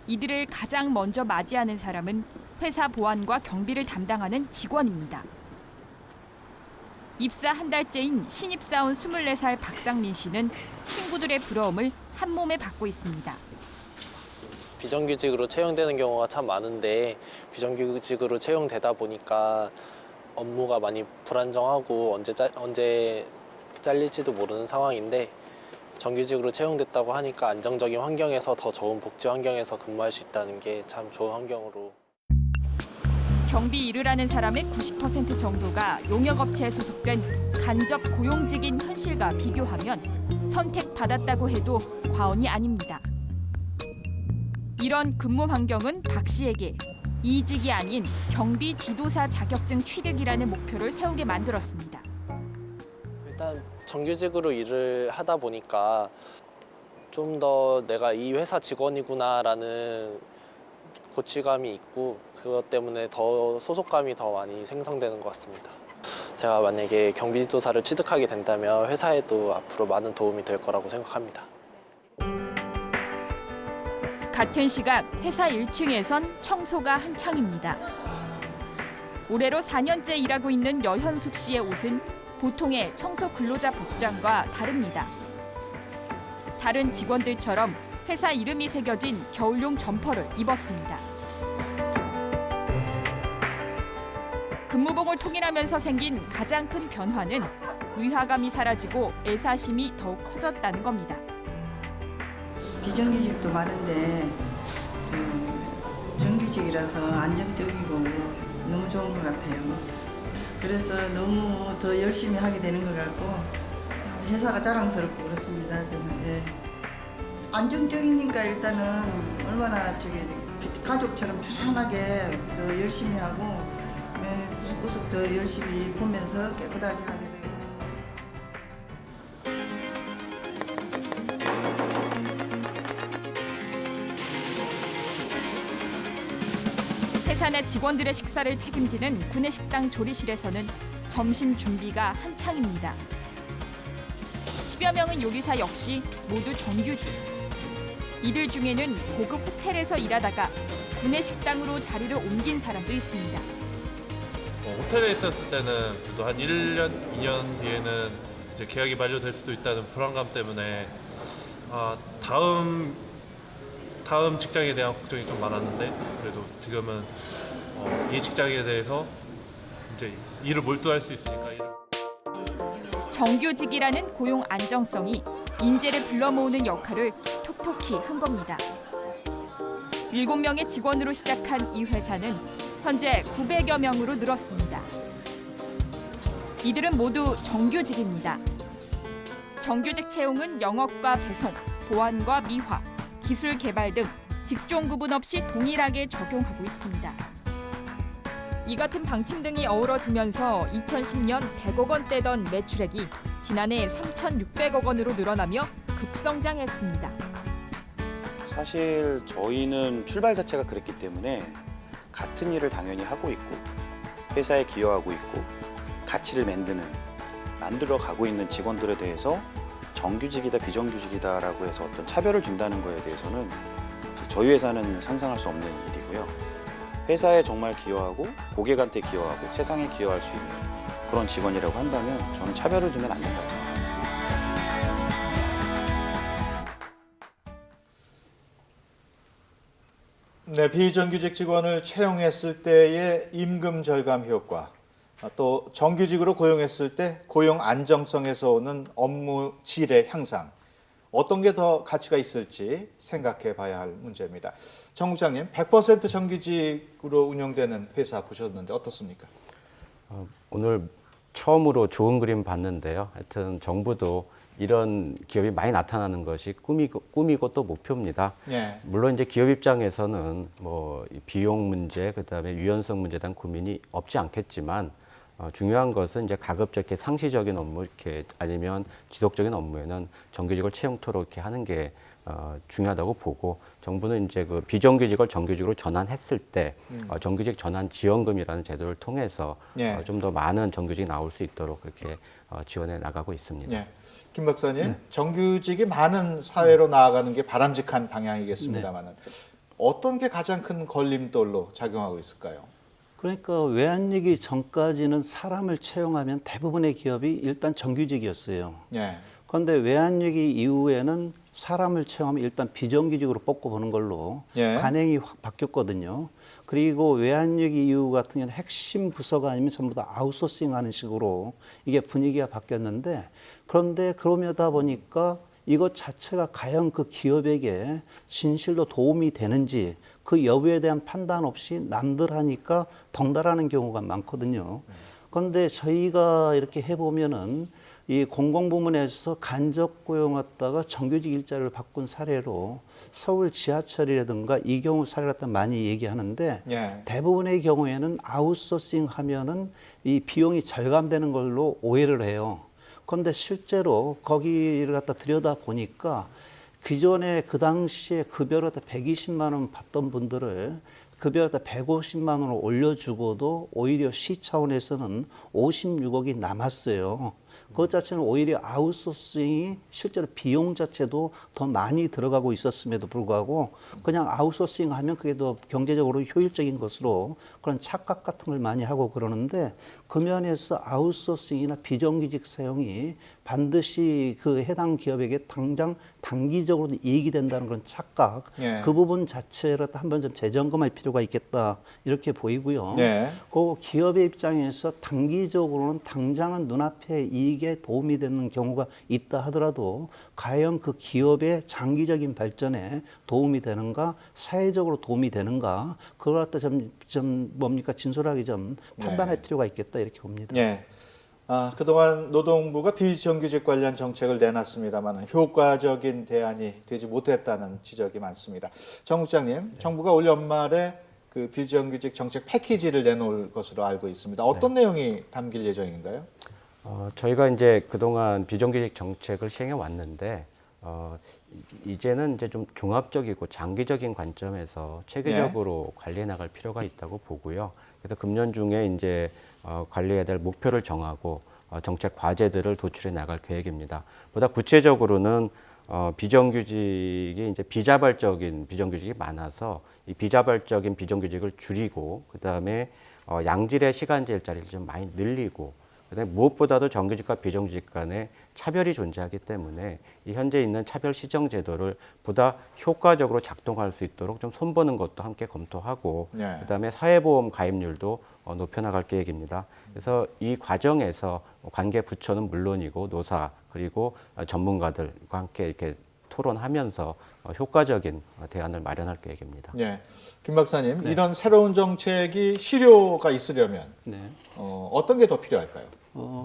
이들을 가장 먼저 맞이하는 사람은 회사 보안과 경비를 담당하는 직원입니다. 입사 한 달째인 신입사원 24살 박상민 씨는 친구들의 부러움을 한 몸에 받고 있습니다.
비정규직으로 채용되는 경우가 참 많은데 비정규직으로 채용되다 보니까 업무가 많이 불안정하고 언제 잘릴지도 모르는 상황인데, 정규직으로 채용됐다고 하니까 안정적인 환경에서 더 좋은 복지 환경에서 근무할 수 있다는 게 참 좋은 환경으로.
경비 일을 하는 사람의 90% 정도가 용역업체에 소속된 간접 고용직인 현실과 비교하면 선택받았다고 해도 과언이 아닙니다. 이런 근무 환경은 박 씨에게 이직이 아닌 경비 지도사 자격증 취득이라는 목표를 세우게 만들었습니다.
일단 정규직으로 일을 하다 보니까 좀 더 내가 이 회사 직원이구나라는 고취감이 있고, 그것 때문에 더 소속감이 더 많이 생성되는 것 같습니다. 제가 만약에 경비지도사를 취득하게 된다면 회사에도 앞으로 많은 도움이 될 거라고 생각합니다.
같은 시각 회사 1층에선 청소가 한창입니다. 올해로 4년째 일하고 있는 여현숙 씨의 옷은 보통의 청소 근로자 복장과 다릅니다. 다른 직원들처럼 회사 이름이 새겨진 겨울용 점퍼를 입었습니다. 근무복을 통일하면서 생긴 가장 큰 변화는 위화감이 사라지고 애사심이 더욱 커졌다는 겁니다.
비정규직도 많은데 정규직이라서 안정적이고 너무 좋은 것 같아요. 그래서 너무 더 열심히 하게 되는 것 같고 회사가 자랑스럽고 그렇습니다. 저는. 예. 안정적이니까 일단은 얼마나 가족처럼 편하게 더 열심히 하고 구석구석 더 열심히 보면서 깨끗하게 하게 되고.
회사 내 직원들의 식사를 책임지는 구내식당 조리실에서는 점심 준비가 한창입니다. 10여 명의 요리사 역시 모두 정규직. 이들 중에는 고급 호텔에서 일하다가 구내식당으로 자리를 옮긴 사람도 있습니다.
호텔에 있었을 때는 그래도 한 1년, 2년 뒤에는 이제 계약이 만료될 수도 있다는 불안감 때문에 다음 직장에 대한 걱정이 좀 많았는데 그래도 지금은 이 직장에 대해서 이제 일을 몰두할 수 있으니까.
정규직이라는 고용 안정성이 인재를 불러 모으는 역할을 톡톡히 한 겁니다. 7명의 직원으로 시작한 이 회사는 현재 900여 명으로 늘었습니다. 이들은 모두 정규직입니다. 정규직 채용은 영업과 배송, 보안과 미화, 기술 개발 등 직종 구분 없이 동일하게 적용하고 있습니다. 이 같은 방침 등이 어우러지면서 2010년 100억 원대던 매출액이 지난해 3,600억 원으로 늘어나며 급성장했습니다.
사실 저희는 출발 자체가 그랬기 때문에 같은 일을 당연히 하고 있고 회사에 기여하고 있고 가치를 만들어 가고 있는 직원들에 대해서 정규직이다 비정규직이다라고 해서 어떤 차별을 준다는 거에 대해서는 저희 회사는 상상할 수 없는 일이고요. 회사에 정말 기여하고 고객한테 기여하고 세상에 기여할 수 있는 그런 직원이라고 한다면 저는 차별을 두면 안 된다고 생각합니다.
네, 비정규직 직원을 채용했을 때의 임금 절감 효과, 또 정규직으로 고용했을 때 고용 안정성에서 오는 업무 질의 향상, 어떤 게 더 가치가 있을지 생각해 봐야 할 문제입니다. 정 국장님, 100% 정규직으로 운영되는 회사 보셨는데 어떻습니까?
오늘 처음으로 좋은 그림 봤는데요. 하여튼 정부도 이런 기업이 많이 나타나는 것이 꿈이고 또 목표입니다.
네.
물론 이제 기업 입장에서는 뭐 비용 문제, 그다음에 유연성 문제에 대한 고민이 없지 않겠지만 중요한 것은 이제 가급적 이렇게 상시적인 업무 이렇게 아니면 지속적인 업무에는 정규직을 채용토록 이렇게 하는 게 중요하다고 보고 정부는 이제 그 비정규직을 정규직으로 전환했을 때 정규직 전환 지원금이라는 제도를 통해서
네.
좀 더 많은 정규직이 나올 수 있도록 그렇게 지원해 나가고 있습니다.
네. 김 박사님, 정규직이 많은 사회로 나아가는 게 바람직한 방향이겠습니다만은 어떤 게 가장 큰 걸림돌로 작용하고 있을까요?
그러니까 외환위기 전까지는 사람을 채용하면 대부분의 기업이 일단 정규직이었어요.
네.
그런데 외환위기 이후에는 사람을 채용하면 일단 비정규직으로 뽑고 보는 걸로 관행이 확 바뀌었거든요. 그리고 외환위기 이후 같은 경우는 핵심 부서가 아니면 전부 다 아웃소싱하는 식으로 이게 분위기가 바뀌었는데 그런데 그러다 보니까 이것 자체가 과연 그 기업에게 진실로 도움이 되는지 그 여부에 대한 판단 없이 남들 하니까 덩달아는 경우가 많거든요. 그런데 저희가 이렇게 해보면은 이 공공부문에서 간접 고용했다가 정규직 일자리를 바꾼 사례로 서울 지하철이라든가 이 경우 사례를 갖다 많이 얘기하는데 대부분의 경우에는 아웃소싱 하면은 이 비용이 절감되는 걸로 오해를 해요. 그런데 실제로 거기를 갖다 들여다 보니까 기존에 그 당시에 급여를 갖다 120만 원 받던 분들을 급여를 갖다 150만 원으로 올려주고도 오히려 시 차원에서는 56억이 남았어요. 그것 자체는 오히려 아웃소싱이 실제로 비용 자체도 더 많이 들어가고 있었음에도 불구하고 그냥 아웃소싱 하면 그게 더 경제적으로 효율적인 것으로 그런 착각 같은 걸 많이 하고 그러는데 그 면에서 아웃소싱이나 비정규직 사용이 반드시 그 해당 기업에게 당장 단기적으로 이익이 된다는 그런 착각 그 부분 자체를 한번 좀 재점검할 필요가 있겠다 이렇게 보이고요. 그 기업의 입장에서 단기적으로는 당장은 눈앞에 이익에 도움이 되는 경우가 있다 하더라도 과연 그 기업의 장기적인 발전에 도움이 되는가 사회적으로 도움이 되는가 그걸 갖다 좀 뭡니까 진솔하게 좀 판단할 필요가 있겠다 이렇게 봅니다.
그동안 노동부가 비정규직 관련 정책을 내놨습니다만 효과적인 대안이 되지 못했다는 지적이 많습니다. 정 국장님, 정부가 올 연말에 그 비정규직 정책 패키지를 내놓을 것으로 알고 있습니다. 어떤 내용이 담길 예정인가요?
저희가 이제 그동안 비정규직 정책을 시행해 왔는데 이제는 이제 좀 종합적이고 장기적인 관점에서 체계적으로 관리해 나갈 필요가 있다고 보고요. 그래서 금년 중에 이제 관리해야 될 목표를 정하고 정책 과제들을 도출해 나갈 계획입니다. 보다 구체적으로는 비정규직이 이제 비자발적인 비정규직이 많아서 이 비자발적인 비정규직을 줄이고 그다음에 양질의 시간제 일자리를 좀 많이 늘리고 그다음에 무엇보다도 정규직과 비정규직 간에 차별이 존재하기 때문에 이 현재 있는 차별 시정 제도를 보다 효과적으로 작동할 수 있도록 좀 손보는 것도 함께 검토하고 그다음에 사회보험 가입률도 높여나갈 계획입니다. 그래서 이 과정에서 관계 부처는 물론이고 노사 그리고 전문가들과 함께 이렇게 토론하면서 효과적인 대안을 마련할 계획입니다.
네, 김 박사님, 이런 새로운 정책이 실효가 있으려면 어떤 게 더 필요할까요?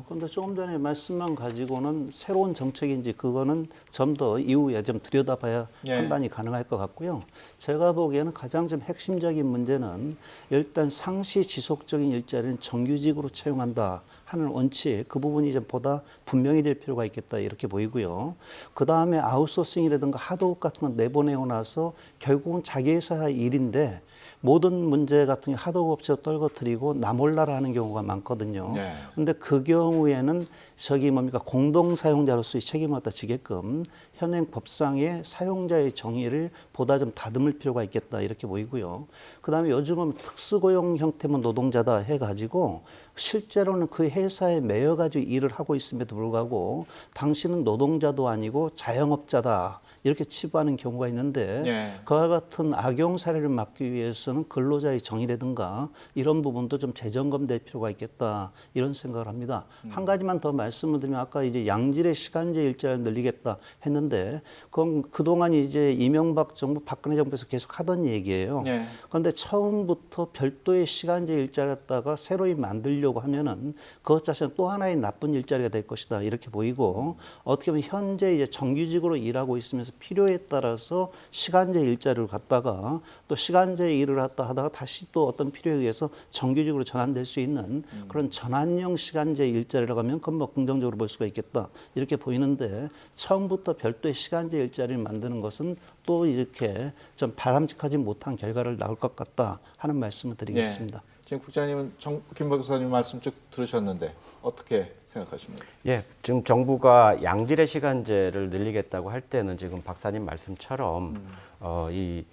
그런데 조금 전에 말씀만 가지고는 새로운 정책인지 그거는 좀 더 이후에 좀 들여다봐야 판단이 가능할 것 같고요. 제가 보기에는 가장 좀 핵심적인 문제는 일단 상시 지속적인 일자리는 정규직으로 채용한다 하는 원칙, 그 부분이 좀 보다 분명히 될 필요가 있겠다 이렇게 보이고요. 그 다음에 아웃소싱이라든가 하드워크 같은 건 내보내고 나서 결국은 자기 회사 일인데 모든 문제 같은 게 하드워크 업체로 떨궈뜨리고 나 몰라라 하는 경우가 많거든요. 그런데 그 경우에는 저기 뭡니까 공동 사용자로서의 책임을 갖다 지게끔 현행 법상의 사용자의 정의를 보다 좀 다듬을 필요가 있겠다 이렇게 보이고요. 그다음에 요즘은 특수고용 형태만 노동자다 해가지고 실제로는 그 회사에 매여가지고 일을 하고 있음에도 불구하고 당신은 노동자도 아니고 자영업자다. 이렇게 치부하는 경우가 있는데 그와 같은 악용 사례를 막기 위해서는 근로자의 정의라든가 이런 부분도 좀 재점검될 필요가 있겠다 이런 생각을 합니다. 한 가지만 더 말씀을 드리면 아까 이제 양질의 시간제 일자리를 늘리겠다 했는데 그건 그동안 이제 이명박 정부 박근혜 정부에서 계속 하던 얘기예요. 그런데 처음부터 별도의 시간제 일자리를 갖다가 새로이 만들려고 하면은 그것 자체는 또 하나의 나쁜 일자리가 될 것이다 이렇게 보이고 어떻게 보면 현재 이제 정규직으로 일하고 있으면서 필요에 따라서 시간제 일자리를 갖다가 또 시간제 일을 하다가 다시 또 어떤 필요에 의해서 정규직으로 전환될 수 있는 그런 전환형 시간제 일자리라고 하면 그건 뭐 긍정적으로 볼 수가 있겠다 이렇게 보이는데 처음부터 별도의 시간제 일자리를 만드는 것은 또 이렇게 좀 바람직하지 못한 결과를 낳을 것 같다 하는 말씀을 드리겠습니다.
지금 국장님은 김 박사님 말씀 쭉 들으셨는데 어떻게 생각하십니까?
예, 지금 정부가 양질의 시간제를 늘리겠다고 할 때는 지금 박사님 말씀처럼 그러니까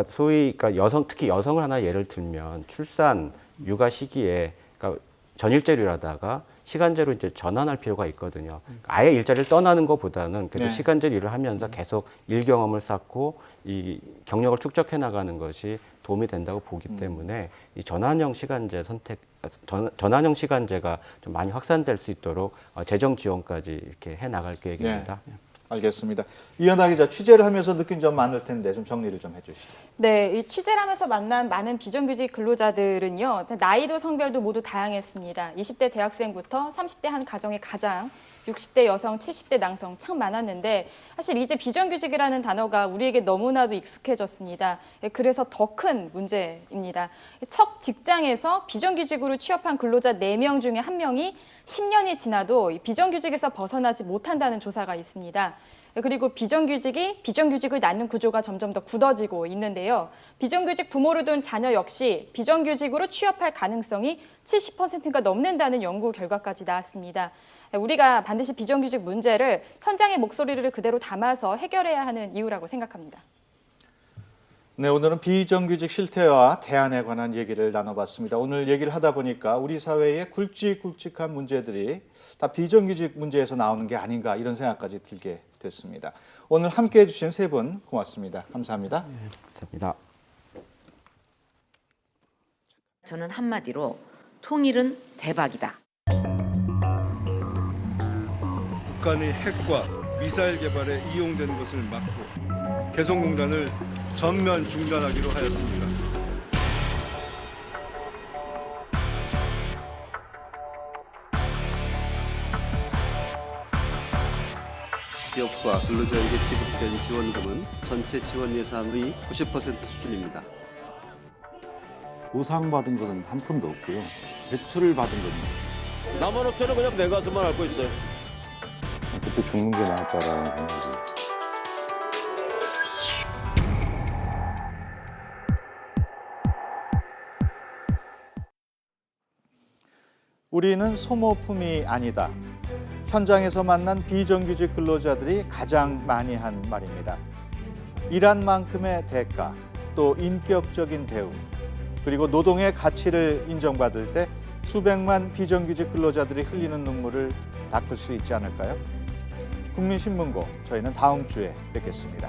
소위 그러니까 특히 여성을 하나 예를 들면 출산 육아 시기에 그러니까 전일제로 일하다가 시간제로 이제 전환할 필요가 있거든요. 아예 일자리를 떠나는 것보다는 그래도 시간제로 일을 하면서 계속 일 경험을 쌓고 이 경력을 축적해 나가는 것이 도움이 된다고 보기 때문에 이 전환형 시간제 전환형 시간제가 좀 많이 확산될 수 있도록 재정 지원까지 이렇게 해 나갈 계획입니다.
알겠습니다. 이현아 기자, 취재를 하면서 느낀 점 많을 텐데 좀 정리를 좀 해주시죠.
네, 이 취재를 하면서 만난 많은 비정규직 근로자들은요, 나이도 성별도 모두 다양했습니다. 20대 대학생부터 30대 한 가정의 가장, 60대 여성, 70대 남성 참 많았는데 사실 이제 비정규직이라는 단어가 우리에게 너무나도 익숙해졌습니다. 그래서 더 큰 문제입니다. 첫 직장에서 비정규직으로 취업한 근로자 4명 중에 1명이 10년이 지나도 비정규직에서 벗어나지 못한다는 조사가 있습니다. 그리고 비정규직을 낳는 구조가 점점 더 굳어지고 있는데요. 비정규직 부모를 둔 자녀 역시 비정규직으로 취업할 가능성이 70%가 넘는다는 연구 결과까지 나왔습니다. 우리가 반드시 비정규직 문제를 현장의 목소리를 그대로 담아서 해결해야 하는 이유라고 생각합니다.
네, 오늘은 비정규직 실태와 대안에 관한 얘기를 나눠봤습니다. 오늘 얘기를 하다 보니까 우리 사회의 굵직굵직한 문제들이 다 비정규직 문제에서 나오는 게 아닌가 이런 생각까지 들게 됐습니다. 오늘 함께해 주신 세 분 고맙습니다. 감사합니다.
감사합니다.
저는 한마디로 통일은 대박이다.
북한의 핵과 미사일 개발에 이용된 것을 막고 개성공단을 전면 중단하기로 하였습니다.
기업과 근로자에게 지급된 지원금은 전체 지원 예산의 90% 수준입니다.
보상받은 것은 한 푼도 없고요. 대출을 받은 겁니다.
남한 업체는 그냥 내 가슴만 앓고 있어요.
그때 죽는 게 나았다라는 생각이.
우리는 소모품이 아니다. 현장에서 만난 비정규직 근로자들이 가장 많이 한 말입니다. 일한 만큼의 대가, 또 인격적인 대우, 그리고 노동의 가치를 인정받을 때 수백만 비정규직 근로자들이 흘리는 눈물을 닦을 수 있지 않을까요? 국민신문고, 저희는 다음 주에 뵙겠습니다.